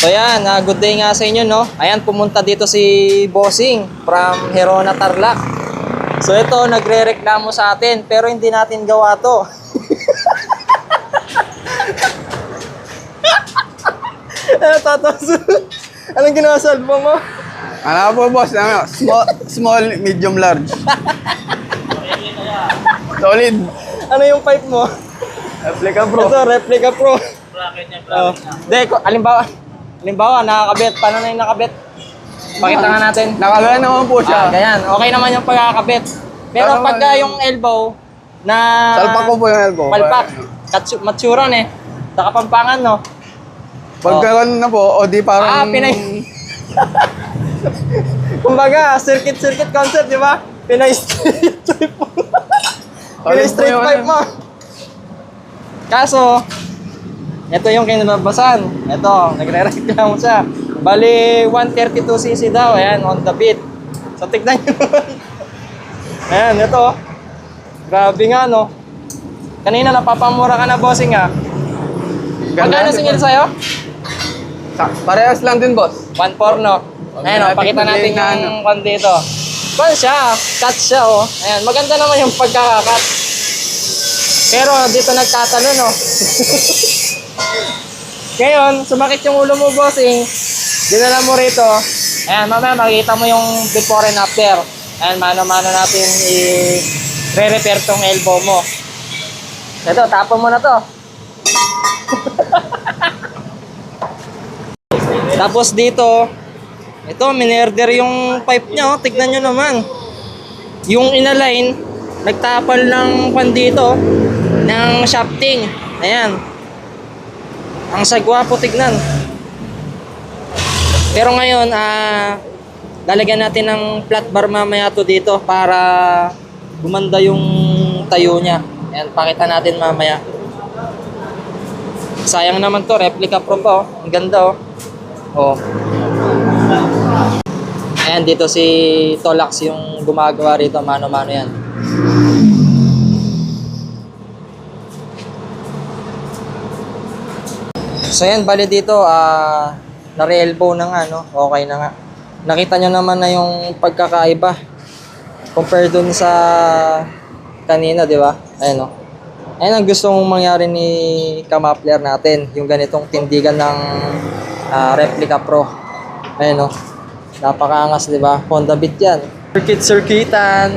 So yan, good day nga sa inyo, no? Ayan, pumunta dito si Bossing from Herona, Tarlac. So ito, nagre-reklamo sa atin, pero hindi natin gawa to. Anong ginawa sa album mo? Ano po, boss? Ano? Small, medium, large. Solid. Ano yung pipe mo? Replica Pro. Ito, Replica Pro. Halimbawa, nakakabit. Paano na yung nakabit? Pakita nga natin. Nakagana naman po siya. Ganyan. Okay naman yung pagkakabit. Pero Pero pagka yung elbow na... Salpak ko po yung elbow. Palpak. Matsuran eh. Sa Kapampangan, no? Pagka na po, o di parang... Pinay... Kumbaga, circuit concept, di ba? Pinay straight pipe mo. Pinay straight pipe mo. Kaso, ito yung kinababasan. Ito, nagre-reklamo siya. Bali, 132cc daw. Ayan, on the beat. So, tignan nyo naman. Ayan, ito. Grabe nga, no? Kanina napapamura ka na, bossing, ha? Magkano singil sa'yo? Parehas lang din, boss. 1.4, no? Ayan, pakita natin yung kwan dito. Kwan siya, cut siya, oh. Ayan, maganda naman yung pagkakakat. Pero dito nagtatalo, no? Ngayon, sumakit yung ulo mo, bossing. Dinala mo rito. Ayan, mamaya makikita mo yung before and after. Ayan, mano-mano natin i-re-repair tong elbow mo. Ito, tapon mo na to. Tapos dito, ito, minerder yung pipe niya, oh. Tignan nyo naman. Yung inalign, nagtapal ng pan dito, ng shafting. Ayan. Ang sagwa po tignan. Pero ngayon, lalagyan natin ng flat bar mamaya to dito para gumanda yung tayo niya. Ayan, pakita natin mamaya. Sayang naman to, Replica Pro pa, oh. Ang ganda, oh. Oh. Ayan, dito si Tolax yung gumagawa rito, mano-mano yan. So yan, bali dito, nare-elbow na nga, no? Okay na nga. Nakita nyo naman na yung pagkakaiba compare dun sa kanina, di ba? Ayan, no? Ayan ang gusto mong mangyari ni Kamapler natin, yung ganitong tindigan ng Replica Pro. Ayan, no? Napakaangas, di ba? Honda Beat yan. Circuitan.